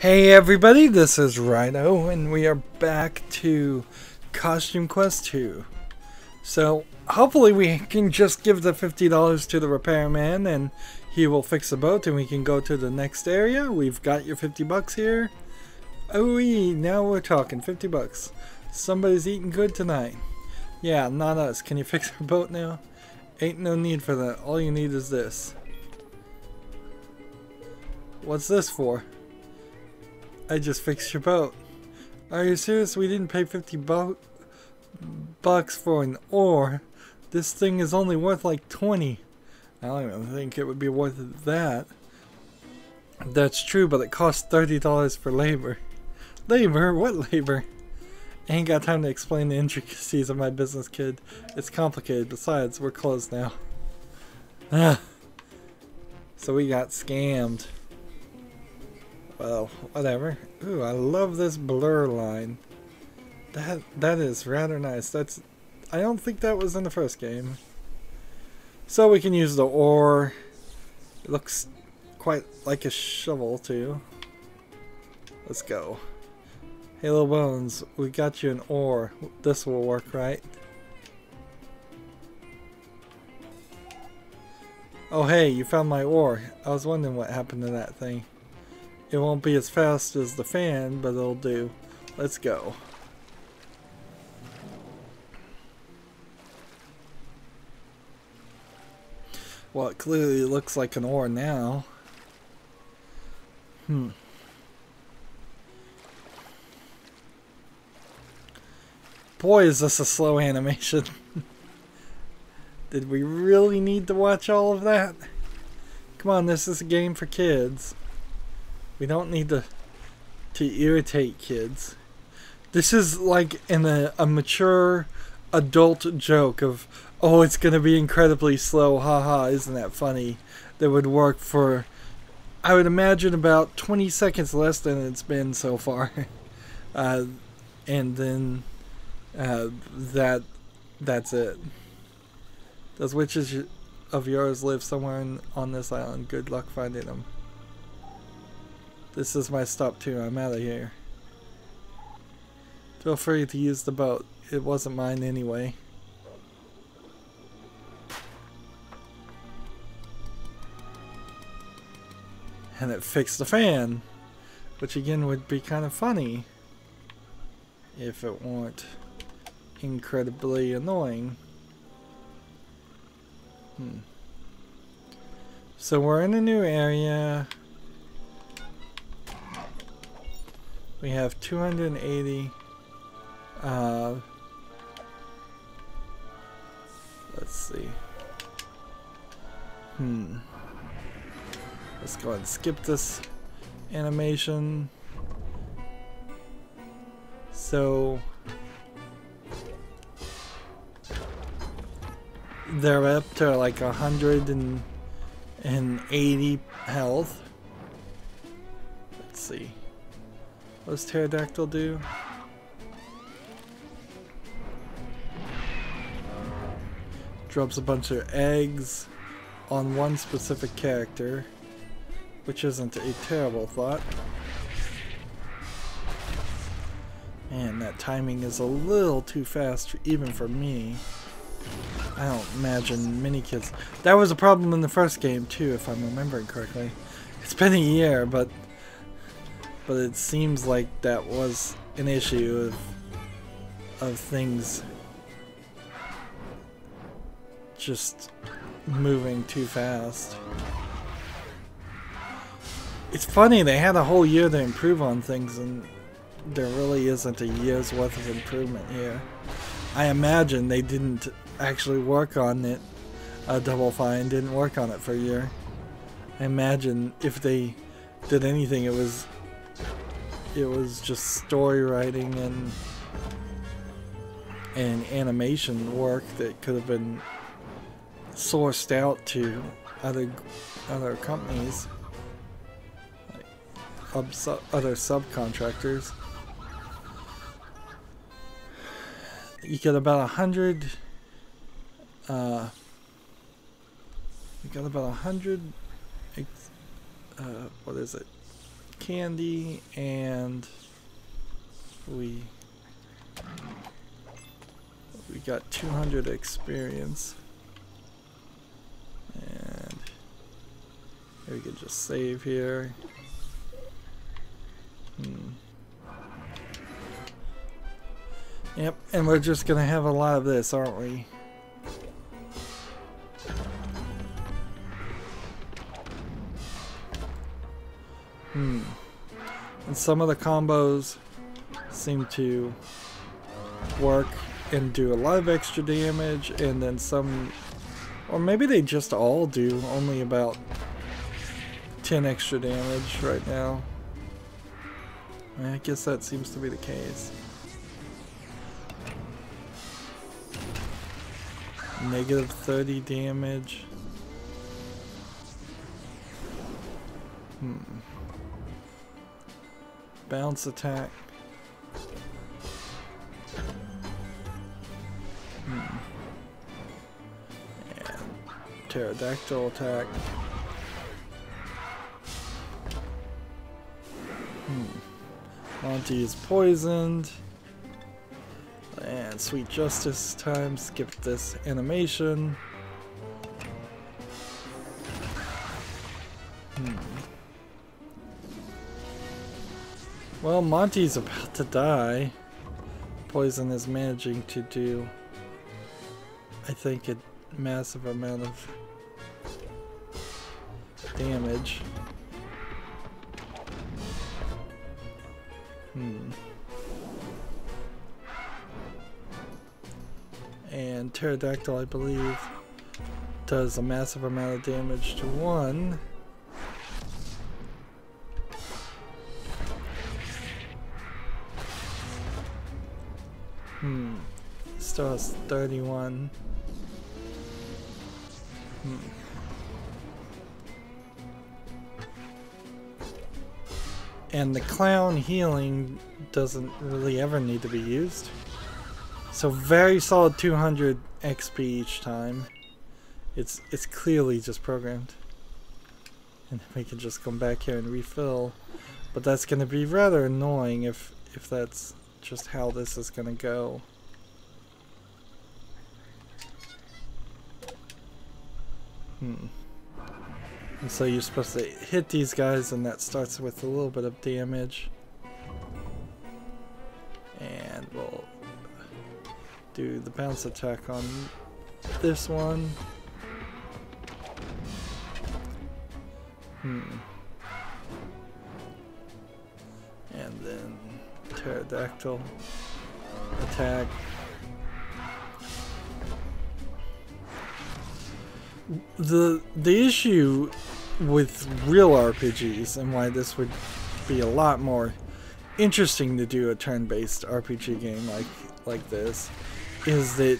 Hey everybody, this is Rydo, and we are back to Costume Quest 2. So, hopefully we can just give the $50 to the repairman and he will fix the boat and we can go to the next area. We've got your 50 bucks here. Oh, now we're talking 50 bucks. Somebody's eating good tonight. Yeah, not us. Can you fix our boat now? Ain't no need for that. All you need is this. What's this for? I just fixed your boat. Are you serious? We didn't pay 50 bucks for an oar. This thing is only worth like 20. I don't even think it would be worth that. That's true, but it costs $30 for labor. Labor? What labor? I ain't got time to explain the intricacies of my business, kid. It's complicated. Besides, we're closed now. So we got scammed. Well, whatever. Ooh, I love this blur line. That is rather nice. I don't think that was in the first game. So we can use the oar. It looks quite like a shovel too. Let's go. Hey little bones, we got you an oar. This will work, right? Oh hey, you found my oar. I was wondering what happened to that thing. It won't be as fast as the fan, but it'll do. Let's go. Well, it clearly looks like an oar now. Boy, is this a slow animation. Did we really need to watch all of that? Come on, this is a game for kids. We don't need to irritate kids. This is like a mature adult joke of, oh, it's gonna be incredibly slow, haha, isn't that funny? That would work for, I would imagine, about 20 seconds less than it's been so far. And then that's it. Those witches of yours live somewhere on this island. Good luck finding them. This is my stop too. I'm out of here. Feel free to use the boat. It wasn't mine anyway. And it fixed the fan, which again would be kind of funny if it weren't incredibly annoying. So we're in a new area. We have 280. Let's see. Let's go ahead and skip this animation. So they're up to like 180 health. Let's see. What does pterodactyl do? Drops a bunch of eggs on one specific character, which isn't a terrible thought. Man, that timing is a little too fast even for me. I don't imagine many kids. That was a problem in the first game too, if I'm remembering correctly. It's been a year, but it seems like that was an issue of things just moving too fast. It's funny, they had a whole year to improve on things and there really isn't a year's worth of improvement here. I imagine they didn't actually work on it. Double Fine didn't work on it for a year. I imagine if they did anything, it was just story writing and animation work that could have been sourced out to other companies, like other subcontractors. You get about 100. You got about 100. What is it? candy, and we got 200 experience. And we could just save here. Yep, and we're just gonna have a lot of this, aren't we? And some of the combos seem to work and do a lot of extra damage, and then some, or maybe they just all do only about 10 extra damage right now. I guess that seems to be the case. Negative 30 damage. Bounce attack. And pterodactyl attack. Monty is poisoned. And Sweet Justice time. Skip this animation. Well, Monty's about to die. Poison is managing to do, I think, a massive amount of damage. And Pterodactyl, I believe, does a massive amount of damage to one. Still has 31. And the clown healing doesn't really ever need to be used. So very solid 200 XP each time. It's clearly just programmed. And we can just come back here and refill. But that's going to be rather annoying if that's just how this is going to go. And so you're supposed to hit these guys, and that starts with a little bit of damage. And we'll do the bounce attack on this one. And then pterodactyl attack. The issue with real RPGs, and why this would be a lot more interesting to do a turn-based RPG game like this, is that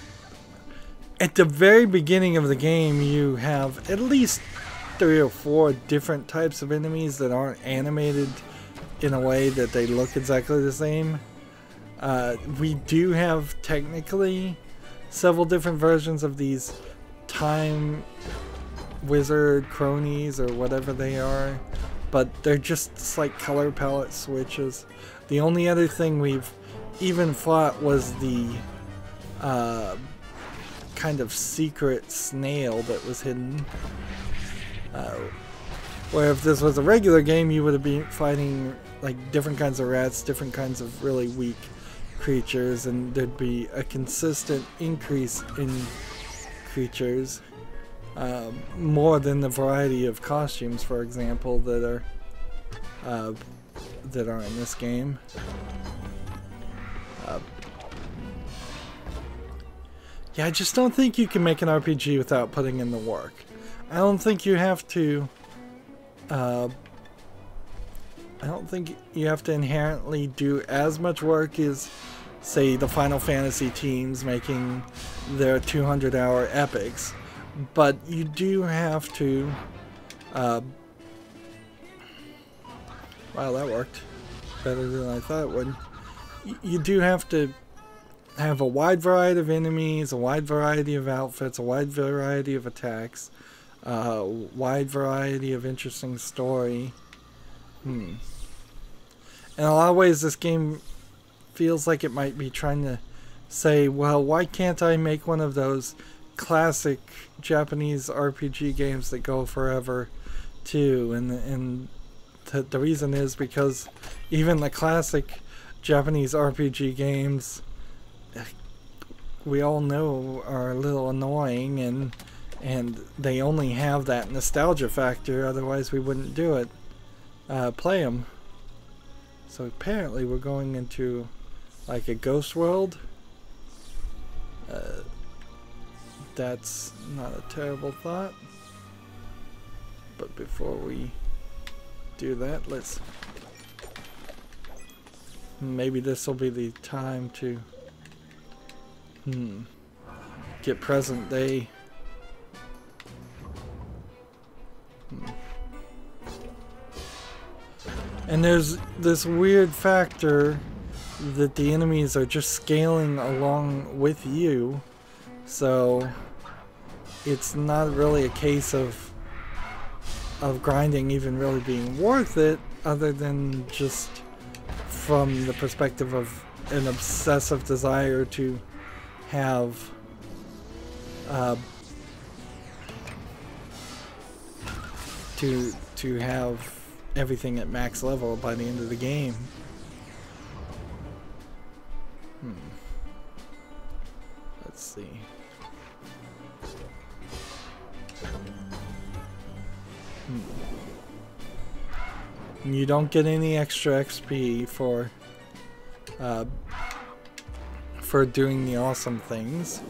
at the very beginning of the game you have at least 3 or 4 different types of enemies that aren't animated in a way that they look exactly the same. We do have technically several different versions of these time wizard cronies or whatever they are, but they're just slight color palette switches. The only other thing we've even fought was the kind of secret snail that was hidden, where if this was a regular game you would have been fighting like different kinds of rats, different kinds of really weak creatures, and there'd be a consistent increase in creatures, more than the variety of costumes, for example, that are in this game. Yeah, I just don't think you can make an RPG without putting in the work. I don't think you have to. I don't think you have to inherently do as much work as, say, the Final Fantasy teams making their 200-hour epics, but you do have to. Wow, that worked better than I thought it would. You do have to have a wide variety of enemies, a wide variety of outfits, a wide variety of attacks, wide variety of interesting story. In a lot of ways, this game feels like it might be trying to say, well, why can't I make one of those classic Japanese RPG games that go forever too? And the reason is because even the classic Japanese RPG games, we all know, are a little annoying, and they only have that nostalgia factor, otherwise we wouldn't do it. Play them. So apparently we're going into like a ghost world. That's not a terrible thought. But before we do that, let's... maybe this will be the time to get present day. And there's this weird factor that the enemies are just scaling along with you, so it's not really a case of grinding even really being worth it, other than just from the perspective of an obsessive desire to have to have everything at max level by the end of the game. Let's see. You don't get any extra XP for doing the awesome things.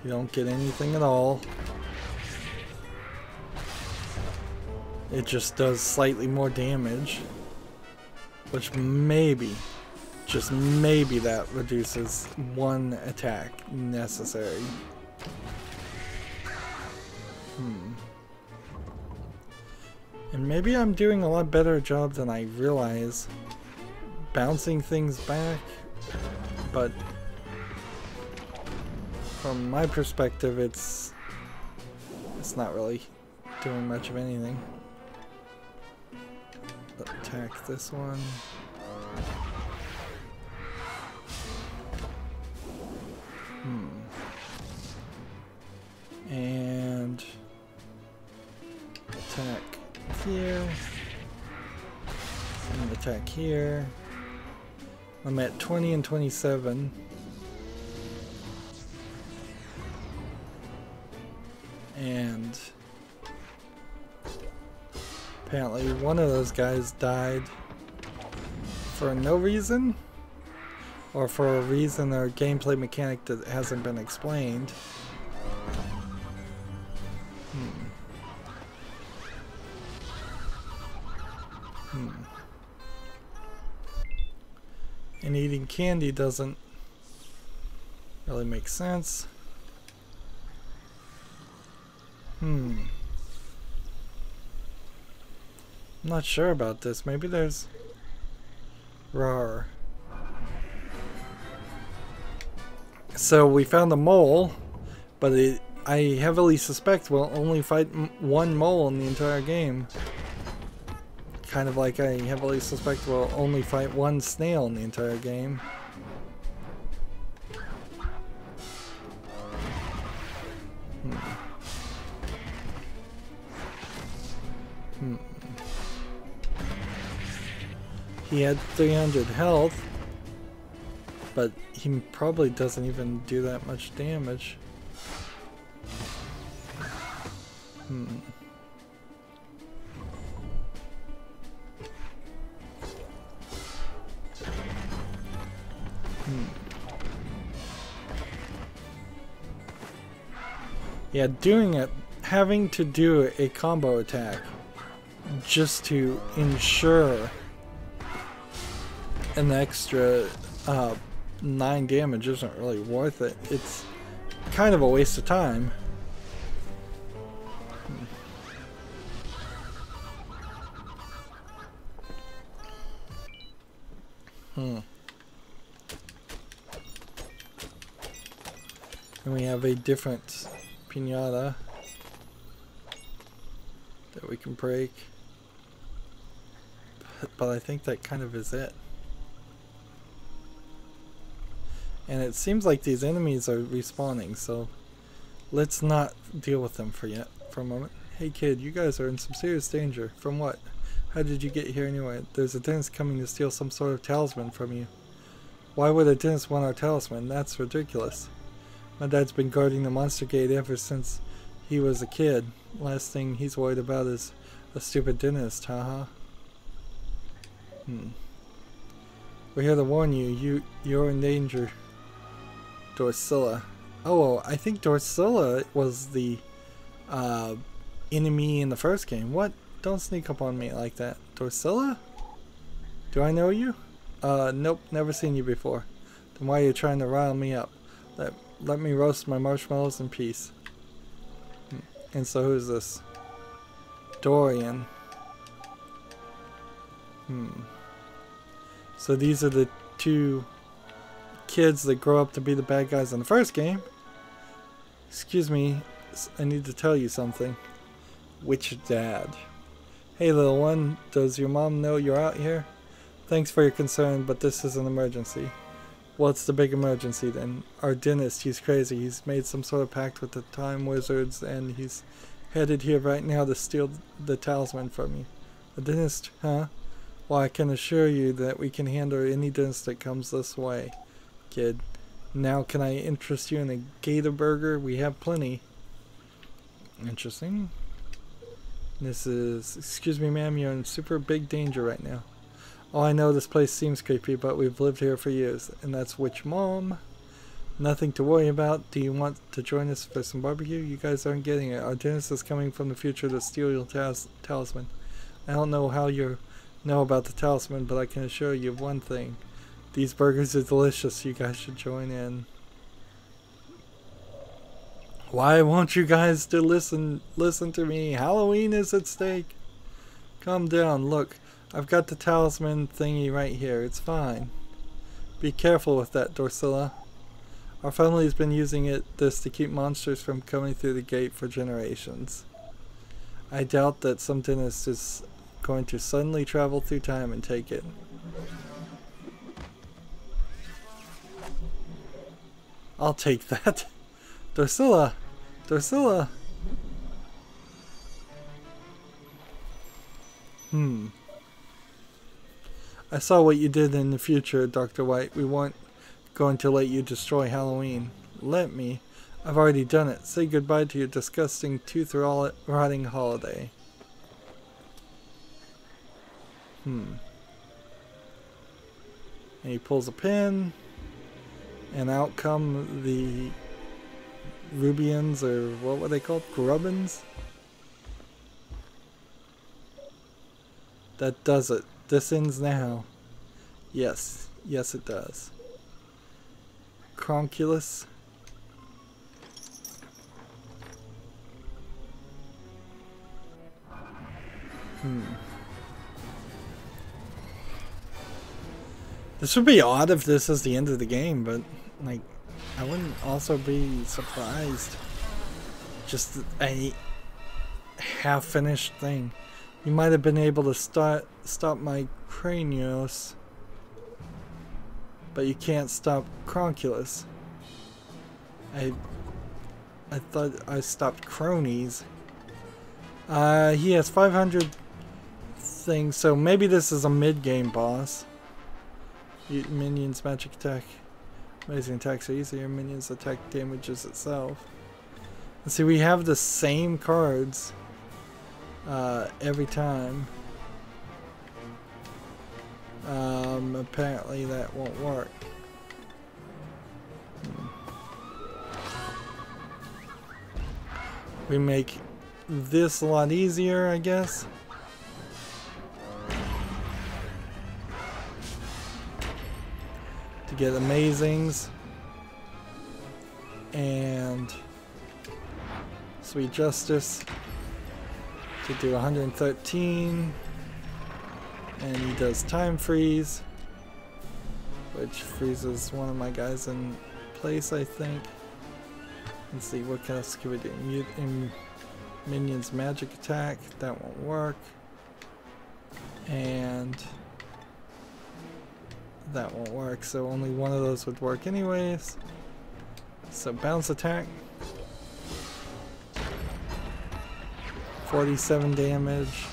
You don't get anything at all. It just does slightly more damage, which maybe, just maybe, that reduces one attack necessary. And maybe I'm doing a lot better job than I realize bouncing things back, but from my perspective it's not really doing much of anything. Attack this one. And attack here. And attack here. I'm at 20 and 27. And apparently one of those guys died for no reason, or for a reason or a gameplay mechanic that hasn't been explained. And eating candy doesn't really make sense. I'm not sure about this. Maybe there's rawr. So we found a mole, but I heavily suspect we'll only fight one mole in the entire game. Kind of like I heavily suspect we'll only fight one snail in the entire game. He had 300 health, but he probably doesn't even do that much damage. Yeah, having to do a combo attack just to ensure an extra 9 damage isn't really worth it. It's kind of a waste of time. And we have a different piñata that we can break. but I think that kind of is it. And it seems like these enemies are respawning, so let's not deal with them for a moment. Hey kid, you guys are in some serious danger. From what? How did you get here anyway? There's a dentist coming to steal some sort of talisman from you. Why would a dentist want our talisman? That's ridiculous. My dad's been guarding the monster gate ever since he was a kid. Last thing he's worried about is a stupid dentist, haha. We're here to warn you, you're in danger. Dorsilla. Oh, I think Dorsilla was the enemy in the first game. What? Don't sneak up on me like that. Dorsilla? Do I know you? Nope, never seen you before. Then why are you trying to rile me up? Let me roast my marshmallows in peace. And so who's this? Dorian. So these are the two kids that grow up to be the bad guys in the first game. Excuse me, I need to tell you something. Which dad? Hey little one, does your mom know you're out here? Thanks for your concern, but this is an emergency. What's the big emergency then? Our dentist, he's crazy. He's made some sort of pact with the time wizards and he's headed here right now to steal the talisman from you. A dentist, huh? Well, I can assure you that we can handle any dentist that comes this way, kid. Now can I interest you in a gator burger? We have plenty. Interesting. This is, excuse me ma'am, you're in super big danger right now. Oh, I know this place seems creepy, but we've lived here for years. And that's which mom? Nothing to worry about. Do you want to join us for some barbecue? You guys aren't getting it. Our dentist is coming from the future to steal your talisman. I don't know how you know about the talisman, but I can assure you of one thing. These burgers are delicious. You guys should join in. Why won't you guys listen to me? Halloween is at stake. Calm down. Look, I've got the talisman thingy right here. It's fine. Be careful with that, Dorsilla. Our family has been using this to keep monsters from coming through the gate for generations. I doubt that some dentist is going to suddenly travel through time and take it. I'll take that. Dorsilla! Dorsilla! I saw what you did in the future, Dr. White. We weren't going to let you destroy Halloween. Let me. I've already done it. Say goodbye to your disgusting tooth-rotting holiday. And he pulls a pin, and out come the Rubians, or what were they called? Grubbins? That does it. This ends now. Yes. Yes, it does. Cronculus. This would be odd if this is the end of the game, but like, I wouldn't also be surprised. Just a half-finished thing. You might have been able to stop my Cranios, but you can't stop Cronculus. I thought I stopped Cronies. He has 500 things, so maybe this is a mid-game boss. Minions magic attack. Amazing attacks are easier. Minions attack damages itself. And see, we have the same cards every time. Apparently that won't work. We make this a lot easier, I guess. To get amazings. And Sweet Justice to do 113. And he does Time Freeze, which freezes one of my guys in place, I think. Let's see, what else can we do? Minions magic attack, that won't work. And that won't work, so only one of those would work anyways. So bounce attack. 47 damage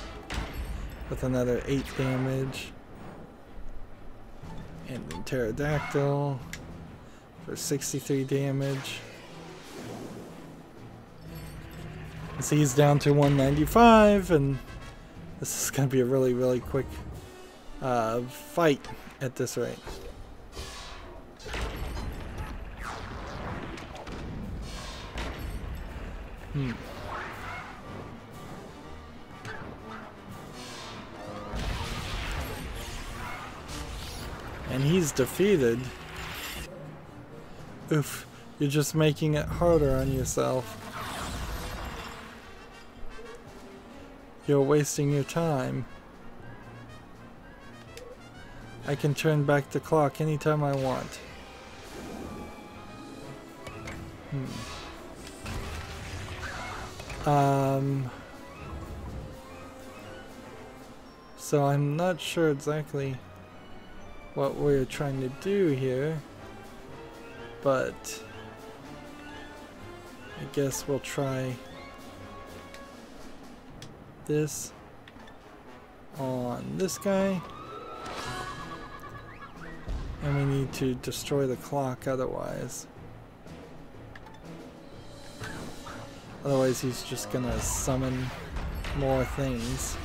with another 8 damage. And then pterodactyl for 63 damage. So he's down to 195, and this is going to be a really, really quick fight at this rate. And he's defeated. Oof, you're just making it harder on yourself. You're wasting your time. I can turn back the clock anytime I want. So I'm not sure exactly what we're trying to do here, but I guess we'll try this on this guy, and we need to destroy the clock otherwise he's just gonna summon more things.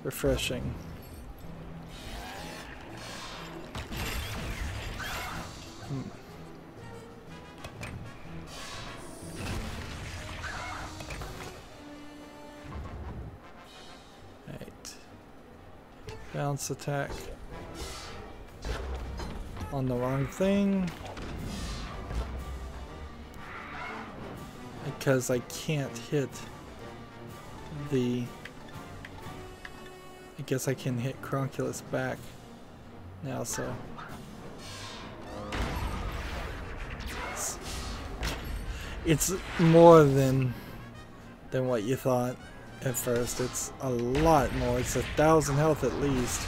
Refreshing. Right. Bounce attack on the wrong thing. Because I can't hit the... I guess I can hit Cronculus back now, so... It's more than what you thought at first. It's a lot more. It's 1,000 health at least.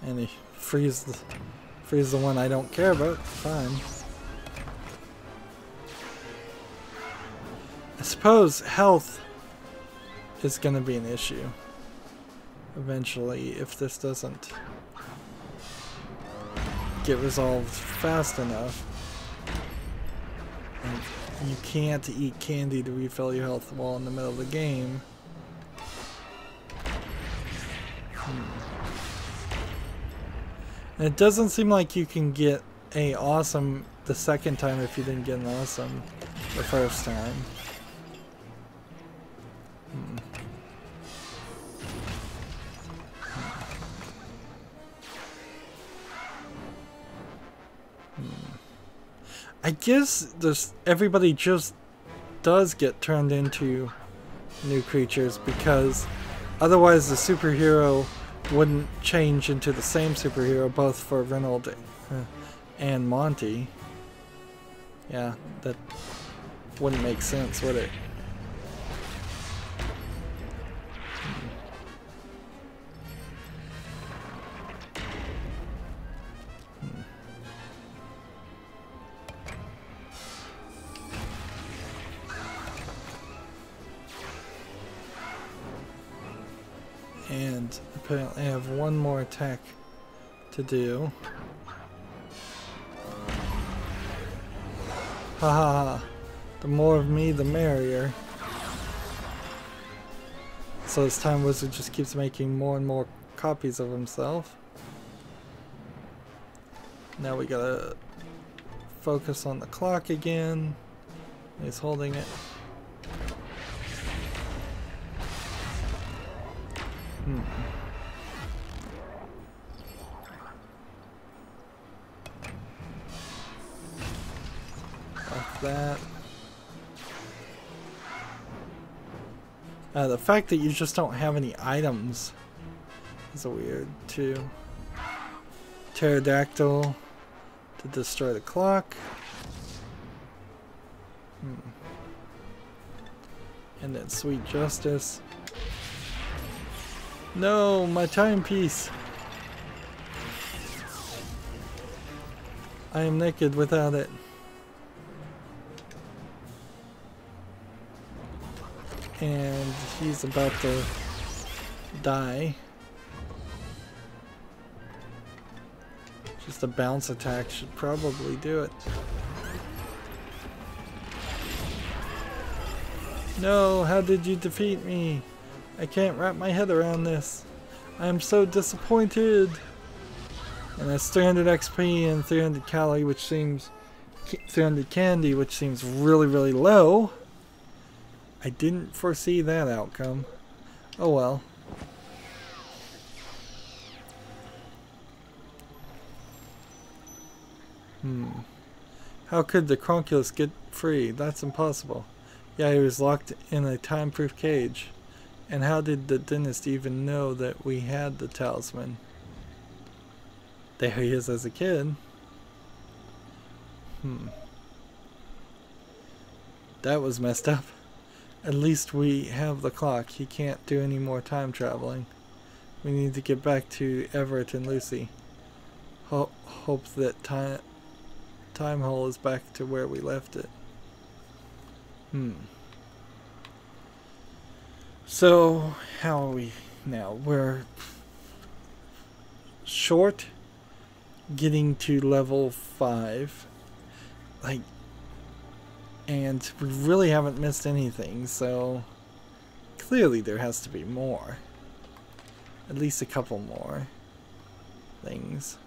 And he frees the one I don't care about. Fine. I suppose health is going to be an issue eventually if this doesn't get resolved fast enough. And you can't eat candy to refill your health while in the middle of the game. And it doesn't seem like you can get a awesome the second time if you didn't get an awesome the first time. I guess everybody just does get turned into new creatures because otherwise the superhero wouldn't change into the same superhero both for Reynold and Monty. Yeah, that wouldn't make sense, would it? And apparently I have one more attack to do. Haha, the more of me the merrier. So this time Wizard just keeps making more and more copies of himself. Now we gotta focus on the clock again. He's holding it. Like that. The fact that you just don't have any items is weird too. pterodactyl to destroy the clock. And then sweet justice. No, my timepiece. I am naked without it. And he's about to die. Just a bounce attack should probably do it. No, how did you defeat me? I can't wrap my head around this. I am so disappointed. And that's 300 XP and 300 calorie, which seems 300 candy, which seems really, really low. I didn't foresee that outcome. Oh well. How could the Cronculus get free? That's impossible. Yeah, he was locked in a time-proof cage. And how did the dentist even know that we had the talisman? There he is as a kid. That was messed up. At least we have the clock. He can't do any more time traveling. We need to get back to Everett and Lucy. Hope that time hole is back to where we left it. So, how are we now? We're short getting to level 5. And we really haven't missed anything, so clearly there has to be more. At least a couple more things.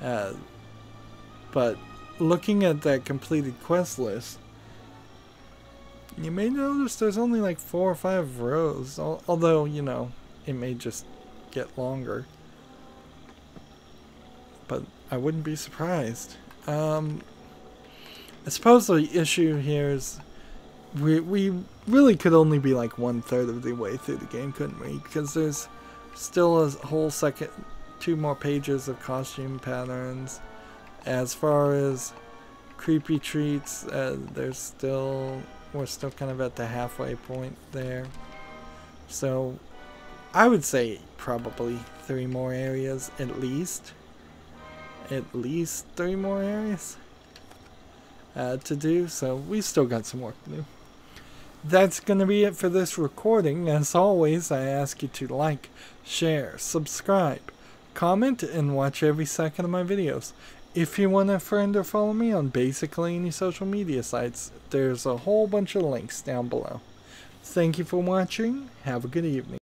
But looking at that completed quest list, you may notice there's only like 4 or 5 rows, although, you know, it may just get longer. But I wouldn't be surprised. I suppose the issue here is we really could only be like 1/3 of the way through the game, couldn't we? Because there's still a whole 2 more pages of costume patterns. As far as creepy treats, we're still kind of at the halfway point there. So I would say probably 3 more areas at least. At least 3 more areas to do, so we've still got some work to do. That's going to be it for this recording. As always, I ask you to like, share, subscribe, comment, and watch every second of my videos. If you want to friend or follow me on basically any social media sites, there's a whole bunch of links down below. Thank you for watching. Have a good evening.